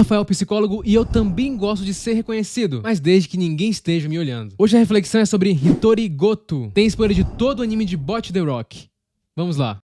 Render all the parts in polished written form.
Rafael, psicólogo, e eu também gosto de ser reconhecido, mas desde que ninguém esteja me olhando. Hoje a reflexão é sobre Hitori Goto. Tem spoiler de todo o anime de Bot The Rock. Vamos lá.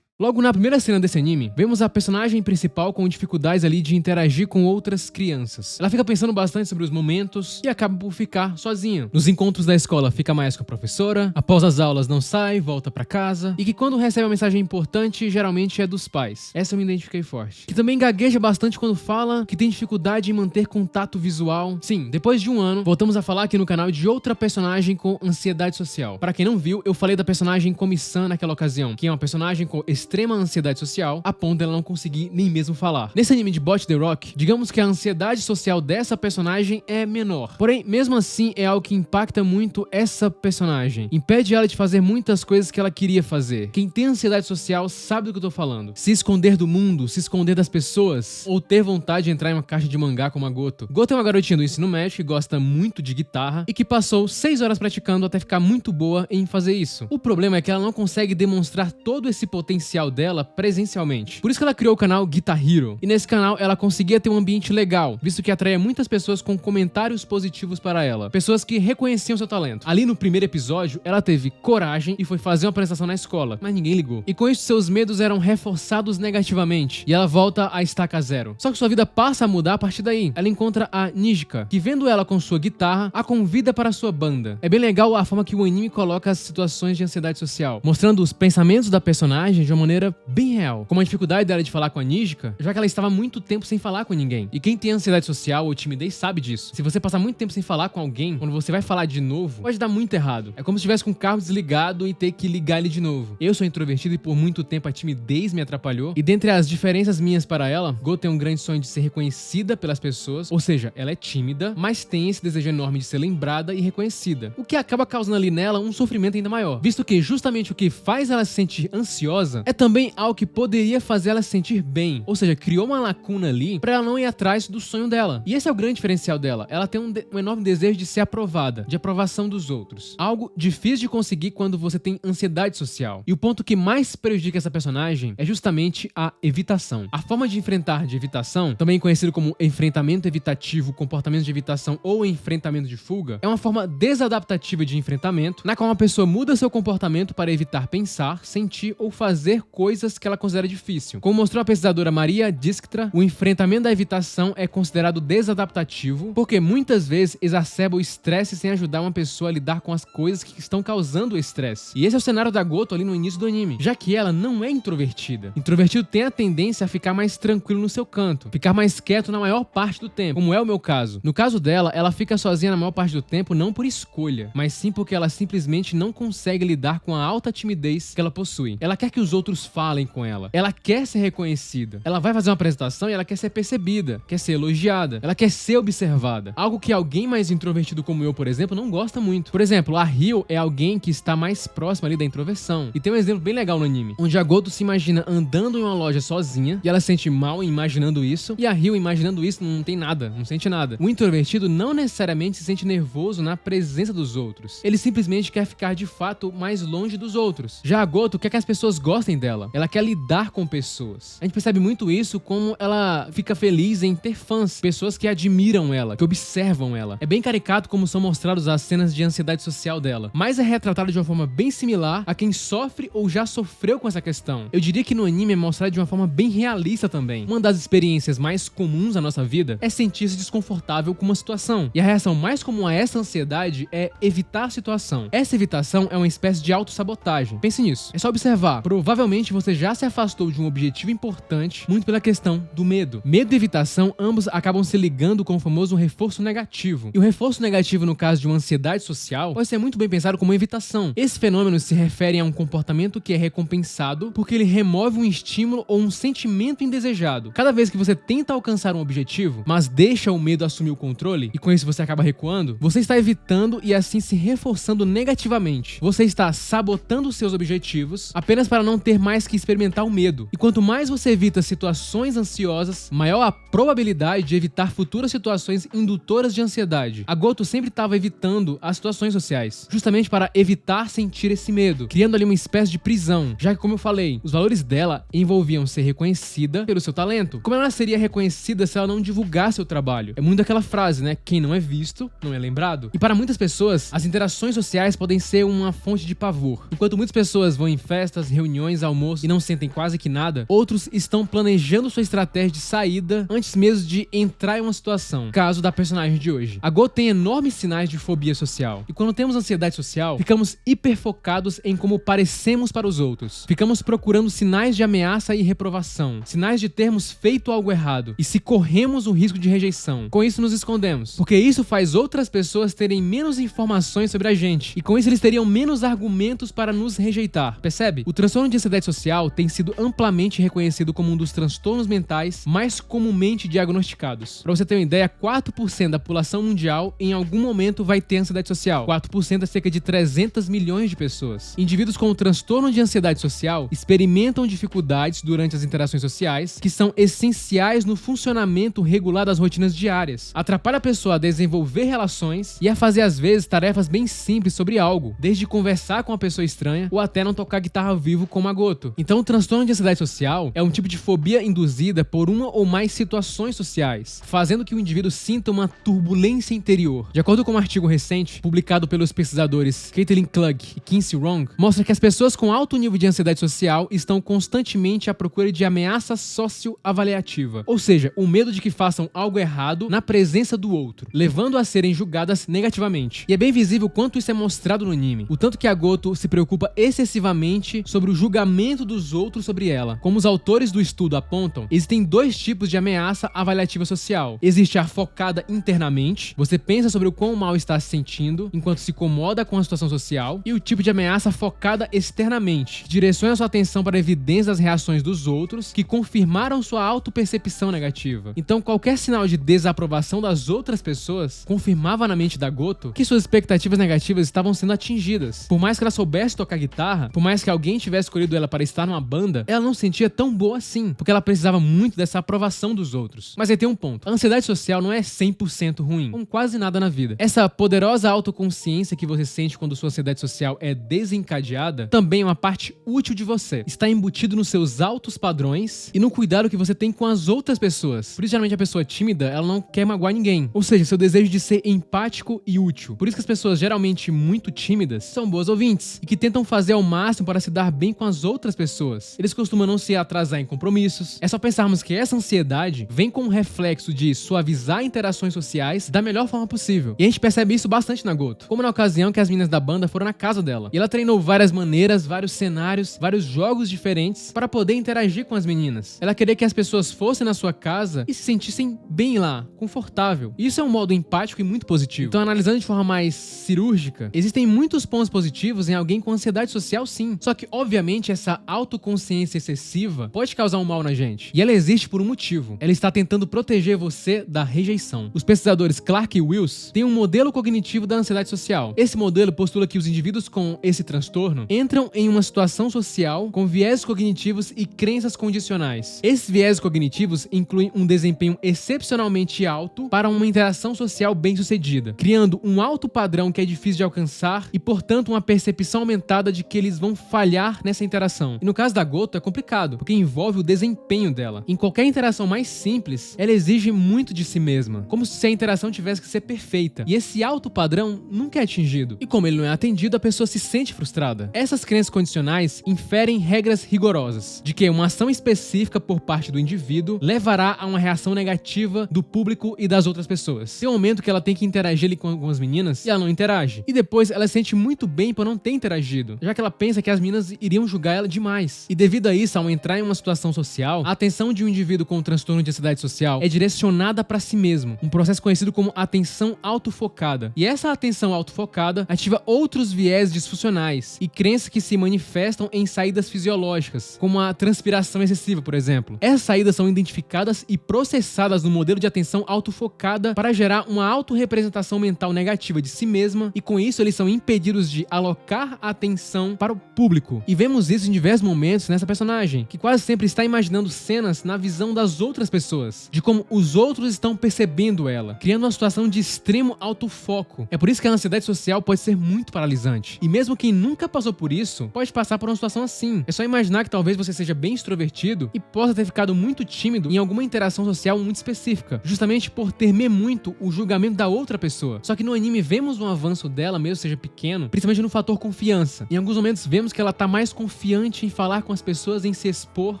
Logo na primeira cena desse anime, vemos a personagem principal com dificuldades ali de interagir com outras crianças. Ela fica pensando bastante sobre os momentos e acaba por ficar sozinha. Nos encontros da escola fica mais com a professora, após as aulas não sai, volta pra casa, e que quando recebe uma mensagem importante, geralmente é dos pais. Essa eu me identifiquei forte. Que também gagueja bastante quando fala, que tem dificuldade em manter contato visual. Sim, depois de um ano, voltamos a falar aqui no canal de outra personagem com ansiedade social. Para quem não viu, eu falei da personagem Komi-san naquela ocasião, que é uma personagem com extrema ansiedade social, a ponto dela não conseguir nem mesmo falar. Nesse anime de Bot The Rock, digamos que a ansiedade social dessa personagem é menor. Porém, mesmo assim, é algo que impacta muito essa personagem. Impede ela de fazer muitas coisas que ela queria fazer. Quem tem ansiedade social sabe do que eu tô falando. Se esconder do mundo, se esconder das pessoas, ou ter vontade de entrar em uma caixa de mangá como a Goto. Goto é uma garotinha do ensino médio que gosta muito de guitarra e que passou 6 horas praticando até ficar muito boa em fazer isso. O problema é que ela não consegue demonstrar todo esse potencial dela presencialmente. Por isso que ela criou o canal Guitar Hero. E nesse canal ela conseguia ter um ambiente legal, visto que atraía muitas pessoas com comentários positivos para ela. Pessoas que reconheciam seu talento. Ali no primeiro episódio, ela teve coragem e foi fazer uma apresentação na escola, mas ninguém ligou. E com isso, seus medos eram reforçados negativamente. E ela volta a estaca zero. Só que sua vida passa a mudar a partir daí. Ela encontra a Nijika, que vendo ela com sua guitarra, a convida para sua banda. É bem legal a forma que o anime coloca as situações de ansiedade social, mostrando os pensamentos da personagem de uma maneira bem real, como a dificuldade dela de falar com a Nijika, já que ela estava muito tempo sem falar com ninguém. E quem tem ansiedade social ou timidez sabe disso. Se você passar muito tempo sem falar com alguém, quando você vai falar de novo, pode dar muito errado. É como se estivesse com o carro desligado e ter que ligar ele de novo. Eu sou introvertido e por muito tempo a timidez me atrapalhou. E dentre as diferenças minhas para ela, Go tem um grande sonho de ser reconhecida pelas pessoas, ou seja, ela é tímida, mas tem esse desejo enorme de ser lembrada e reconhecida. O que acaba causando ali nela um sofrimento ainda maior, visto que justamente o que faz ela se sentir ansiosa é também algo que poderia fazer ela se sentir bem, ou seja, criou uma lacuna ali pra ela não ir atrás do sonho dela. E esse é o grande diferencial dela. Ela tem um enorme desejo de ser aprovada, de aprovação dos outros. Algo difícil de conseguir quando você tem ansiedade social. E o ponto que mais prejudica essa personagem é justamente a evitação. A forma de enfrentar de evitação, também conhecido como enfrentamento evitativo, comportamento de evitação ou enfrentamento de fuga, é uma forma desadaptativa de enfrentamento, na qual uma pessoa muda seu comportamento para evitar pensar, sentir ou fazer coisas que ela considera difícil. Como mostrou a pesquisadora Maria Dijkstra, o enfrentamento da evitação é considerado desadaptativo porque muitas vezes exacerba o estresse sem ajudar uma pessoa a lidar com as coisas que estão causando o estresse. E esse é o cenário da Goto ali no início do anime, já que ela não é introvertida. Introvertido tem a tendência a ficar mais tranquilo no seu canto, ficar mais quieto na maior parte do tempo, como é o meu caso. No caso dela, ela fica sozinha na maior parte do tempo não por escolha, mas sim porque ela simplesmente não consegue lidar com a alta timidez que ela possui. Ela quer que os outros falem com ela. Ela quer ser reconhecida. Ela vai fazer uma apresentação e ela quer ser percebida, quer ser elogiada, ela quer ser observada. Algo que alguém mais introvertido como eu, por exemplo, não gosta muito. Por exemplo, a Ryo é alguém que está mais próxima ali da introversão. E tem um exemplo bem legal no anime, onde a Goto se imagina andando em uma loja sozinha e ela se sente mal imaginando isso, e a Ryo imaginando isso não tem nada, não sente nada. O introvertido não necessariamente se sente nervoso na presença dos outros. Ele simplesmente quer ficar de fato mais longe dos outros. Já a Goto quer que as pessoas gostem dela. Ela quer lidar com pessoas. A gente percebe muito isso como ela fica feliz em ter fãs, pessoas que admiram ela, que observam ela. É bem caricato como são mostradas as cenas de ansiedade social dela, mas é retratado de uma forma bem similar a quem sofre ou já sofreu com essa questão. Eu diria que no anime é mostrado de uma forma bem realista também. Uma das experiências mais comuns da nossa vida é sentir-se desconfortável com uma situação. E a reação mais comum a essa ansiedade é evitar a situação. Essa evitação é uma espécie de autossabotagem. Pense nisso. É só observar. Provavelmente você já se afastou de um objetivo importante muito pela questão do medo. Medo e evitação, ambos acabam se ligando com o famoso reforço negativo. E o reforço negativo, no caso de uma ansiedade social, pode ser muito bem pensado como evitação. Esse fenômeno se refere a um comportamento que é recompensado porque ele remove um estímulo ou um sentimento indesejado. Cada vez que você tenta alcançar um objetivo, mas deixa o medo assumir o controle, e com isso você acaba recuando, você está evitando e assim se reforçando negativamente. Você está sabotando seus objetivos apenas para não ter mais que experimentar o medo. E quanto mais você evita situações ansiosas, maior a probabilidade de evitar futuras situações indutoras de ansiedade. A Goto sempre estava evitando as situações sociais, justamente para evitar sentir esse medo, criando ali uma espécie de prisão, já que, como eu falei, os valores dela envolviam ser reconhecida pelo seu talento. Como ela seria reconhecida se ela não divulgasse seu trabalho? É muito aquela frase, né? Quem não é visto, não é lembrado. E para muitas pessoas, as interações sociais podem ser uma fonte de pavor. Enquanto muitas pessoas vão em festas, reuniões, almoços e não sentem quase que nada, outros estão planejando sua estratégia de saída antes mesmo de entrar em uma situação. Caso da personagem de hoje. A Goto tem enormes sinais de fobia social. E quando temos ansiedade social, ficamos hiperfocados em como parecemos para os outros. Ficamos procurando sinais de ameaça e reprovação, sinais de termos feito algo errado e se corremos o risco de rejeição. Com isso nos escondemos, porque isso faz outras pessoas terem menos informações sobre a gente e com isso eles teriam menos argumentos para nos rejeitar. Percebe? O transtorno de ansiedade social tem sido amplamente reconhecido como um dos transtornos mentais mais comumente diagnosticados. Para você ter uma ideia, 4% da população mundial em algum momento vai ter ansiedade social. 4% é cerca de 300 milhões de pessoas. Indivíduos com o transtorno de ansiedade social experimentam dificuldades durante as interações sociais que são essenciais no funcionamento regular das rotinas diárias. Atrapalha a pessoa a desenvolver relações e a fazer às vezes tarefas bem simples sobre algo, desde conversar com uma pessoa estranha ou até não tocar guitarra ao vivo como a Goto. Então o transtorno de ansiedade social é um tipo de fobia induzida por uma ou mais situações sociais, fazendo que o indivíduo sinta uma turbulência interior. De acordo com um artigo recente, publicado pelos pesquisadores Caitlin Klug e Kinsey Wrong, mostra que as pessoas com alto nível de ansiedade social estão constantemente à procura de ameaça socioavaliativa, ou seja, o medo de que façam algo errado na presença do outro, levando a serem julgadas negativamente. E é bem visível quanto isso é mostrado no anime, o tanto que a Goto se preocupa excessivamente sobre o julgamento dos outros sobre ela. Como os autores do estudo apontam, existem dois tipos de ameaça avaliativa social. Existe a focada internamente, você pensa sobre o quão mal está se sentindo enquanto se incomoda com a situação social, e o tipo de ameaça focada externamente, que direciona sua atenção para a evidência das reações dos outros que confirmaram sua autopercepção negativa. Então qualquer sinal de desaprovação das outras pessoas confirmava na mente da Goto que suas expectativas negativas estavam sendo atingidas. Por mais que ela soubesse tocar guitarra, por mais que alguém tivesse escolhido ela para estar numa banda, ela não se sentia tão boa assim, porque ela precisava muito dessa aprovação dos outros. Mas aí tem um ponto. A ansiedade social não é 100% ruim, como quase nada na vida. Essa poderosa autoconsciência que você sente quando sua ansiedade social é desencadeada também é uma parte útil de você. Está embutido nos seus altos padrões e no cuidado que você tem com as outras pessoas. Por isso, geralmente, a pessoa tímida, ela não quer magoar ninguém. Ou seja, seu desejo de ser empático e útil. Por isso que as pessoas geralmente muito tímidas são boas ouvintes e que tentam fazer ao máximo para se dar bem com as outras pessoas. Eles costumam não se atrasar em compromissos. É só pensarmos que essa ansiedade vem com um reflexo de suavizar interações sociais da melhor forma possível. E a gente percebe isso bastante na Goto. Como na ocasião que as meninas da banda foram na casa dela. E ela treinou várias maneiras, vários cenários, vários jogos diferentes para poder interagir com as meninas. Ela queria que as pessoas fossem na sua casa e se sentissem bem lá, confortável. E isso é um modo empático e muito positivo. Então, analisando de forma mais cirúrgica, existem muitos pontos positivos em alguém com ansiedade social, sim. Só que, obviamente, essa autoconsciência excessiva pode causar um mal na gente. E ela existe por um motivo. Ela está tentando proteger você da rejeição. Os pesquisadores Clark e Wills têm um modelo cognitivo da ansiedade social. Esse modelo postula que os indivíduos com esse transtorno entram em uma situação social com viés cognitivos e crenças condicionais. Esses viés cognitivos incluem um desempenho excepcionalmente alto para uma interação social bem-sucedida, criando um alto padrão que é difícil de alcançar e, portanto, uma percepção aumentada de que eles vão falhar nessa interação. E no caso da Goto é complicado, porque envolve o desempenho dela. Em qualquer interação mais simples, ela exige muito de si mesma, como se a interação tivesse que ser perfeita. E esse alto padrão nunca é atingido. E como ele não é atendido, a pessoa se sente frustrada. Essas crenças condicionais inferem regras rigorosas, de que uma ação específica por parte do indivíduo levará a uma reação negativa do público e das outras pessoas. Tem um momento que ela tem que interagir ali com algumas meninas e ela não interage. E depois ela se sente muito bem por não ter interagido, já que ela pensa que as meninas iriam julgar ela demais. E devido a isso, ao entrar em uma situação social, a atenção de um indivíduo com transtorno de ansiedade social é direcionada para si mesmo, um processo conhecido como atenção autofocada. E essa atenção autofocada ativa outros viés disfuncionais e crenças que se manifestam em saídas fisiológicas, como a transpiração excessiva, por exemplo. Essas saídas são identificadas e processadas no modelo de atenção autofocada para gerar uma autorrepresentação mental negativa de si mesma, e com isso eles são impedidos de alocar a atenção para o público. E vemos isso em diversos momentos nessa personagem, que quase sempre está imaginando cenas na visão das outras pessoas, de como os outros estão percebendo ela, criando uma situação de extremo autofoco. É por isso que a ansiedade social pode ser muito paralisante. E mesmo quem nunca passou por isso, pode passar por uma situação assim. É só imaginar que talvez você seja bem extrovertido e possa ter ficado muito tímido em alguma interação social muito específica, justamente por temer muito o julgamento da outra pessoa. Só que no anime vemos um avanço dela, mesmo seja pequeno, principalmente no fator confiança. Em alguns momentos vemos que ela tá mais confiante em falar com as pessoas, em se expor,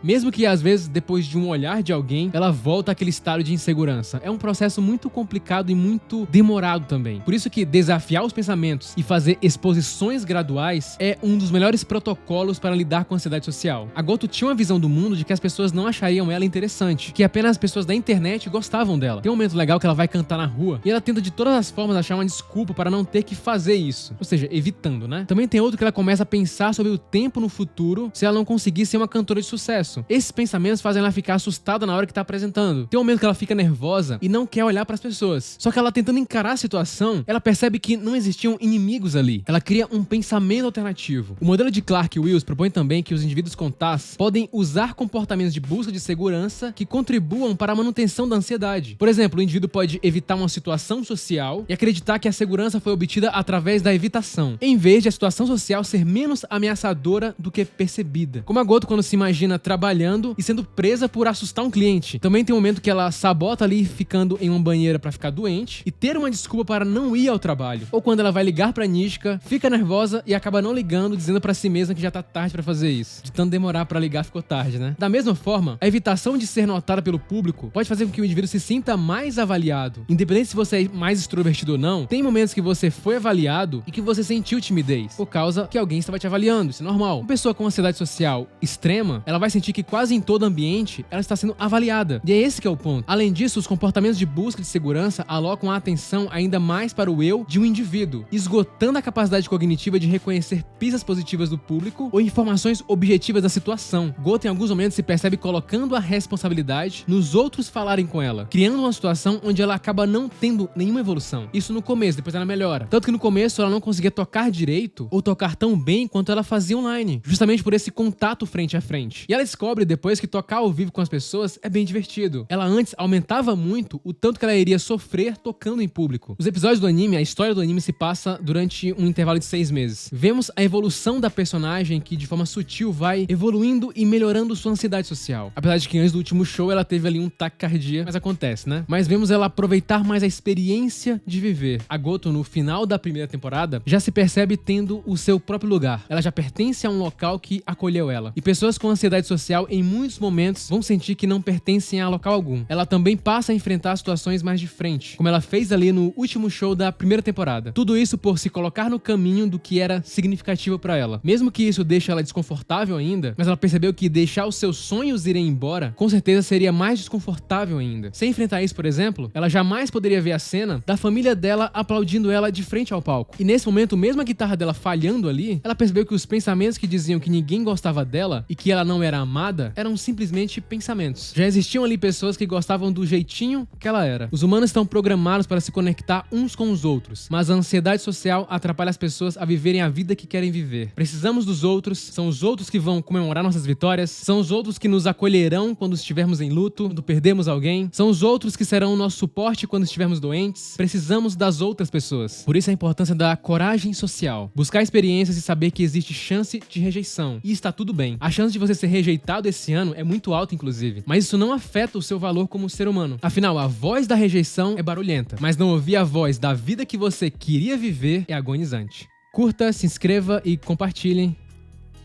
mesmo que às vezes depois de um olhar de alguém, ela volta àquele estado de insegurança. É um processo muito complicado e muito demorado também. Por isso que desafiar os pensamentos e fazer exposições graduais é um dos melhores protocolos para lidar com a ansiedade social. A Goto tinha uma visão do mundo de que as pessoas não achariam ela interessante, que apenas as pessoas da internet gostavam dela. Tem um momento legal que ela vai cantar na rua e ela tenta de todas as formas achar uma desculpa para não ter que fazer isso. Ou seja, evitando, né? Também tem outro que ela começa a pensar sobre o tempo no futuro se ela não conseguir ser uma cantora de sucesso. Esses pensamentos fazem ela ficar assustada na hora que tá apresentando. Tem um momento que ela fica nervosa e não quer olhar para as pessoas. Só que ela tentando encarar a situação, ela percebe que não existiam inimigos ali. Ela cria um pensamento alternativo. O modelo de Clark Wills propõe também que os indivíduos com TAS podem usar comportamentos de busca de segurança que contribuam para a manutenção da ansiedade. Por exemplo, o indivíduo pode evitar uma situação social e acreditar que a segurança foi obtida através da evitação, em vez de a situação social ser menos ameaçadora do que percebida. Como a Goto quando se imagina trabalhando e sendo presa por assustar um cliente. Também tem um momento que ela sabota ali ficando em uma banheira para ficar doente e ter uma desculpa para não ir ao trabalho. Ou quando ela vai ligar pra Nishika, fica nervosa e acaba não ligando, dizendo pra si mesma que já tá tarde pra fazer isso. De tanto demorar pra ligar, ficou tarde, né? Da mesma forma, a evitação de ser notada pelo público pode fazer com que o indivíduo se sinta mais avaliado. Independente se você é mais extrovertido ou não, tem momentos que você foi avaliado e que você sentiu timidez, por causa que alguém estava te avaliando, isso é normal. Uma pessoa com ansiedade social extrema, ela vai sentir que quase em todo ambiente ela está sendo avaliada. E é esse que é o ponto. Além disso, os comportamentos de busca de segurança alocam a atenção ainda mais para o eu de um indivíduo, esgotando a capacidade cognitiva de reconhecer pistas positivas do público ou informações objetivas da situação. Goto em alguns momentos se percebe colocando a responsabilidade nos outros falarem com ela, criando uma situação onde ela acaba não tendo nenhuma evolução. Isso no começo, depois ela melhora. Tanto que no começo ela não conseguia tocar direito ou tocar tão bem quanto ela fazia online, justamente por esse contato frente a frente. E ela descobre depois que tocar ao vivo com as pessoas é bem divertido. Ela antes aumentava muito o tanto que ela iria sofrer tocando em público. Os episódios do anime, a história do anime se passa durante um intervalo de 6 meses. Vemos a evolução da personagem que de forma sutil vai evoluindo e melhorando sua ansiedade social. Apesar de que antes do último show ela teve ali um taquicardia, mas acontece, né? Mas vemos ela aproveitar mais a experiência de viver. A Goto, no final da primeira temporada, já se percebe tendo o seu próprio lugar. Ela já pertence a um local que acolheu ela. E pessoas com ansiedade social, em muitos momentos, vão sentir que não pertencem a local algum. Ela também passa a enfrentar situações mais de frente, como ela fez ali no último show da primeira temporada. Tudo isso por se colocar no caminho do que era significativo pra ela. Mesmo que isso deixe ela desconfortável ainda, mas ela percebeu que deixar os seus sonhos irem embora, com certeza seria mais desconfortável ainda. Sem enfrentar isso, por exemplo, ela jamais poderia ver a cena da família dela aplaudindo ela de frente ao palco. E nesse momento, mesmo a guitarra dela falhando ali, ela percebeu que os pensamentos que diziam que ninguém gostava dela e que ela não era amada, eram simplesmente pensamentos. Já existiam ali pessoas que gostavam do jeitinho que ela era. Os humanos estão programados para se conectar uns com os outros, mas a ansiedade social atrapalha as pessoas a viverem a vida que querem viver. Precisamos dos outros, são os outros que vão comemorar nossas vitórias, são os outros que nos acolherão quando estivermos em luto, quando perdemos alguém, são os outros que serão o nosso suporte quando estivermos doentes. Precisamos das outras pessoas. Por isso a importância da coragem social. Buscar experiências e saber que existe chance de rejeição. E está tudo bem. A chance de você ser rejeitado esse ano é muito alta, inclusive. Mas isso não afeta o seu valor como ser humano. Afinal, a voz da rejeição é barulhenta, mas não ouvir a voz da vida que você queria viver é agonizante. Curta, se inscreva e compartilhem.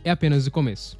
É apenas o começo.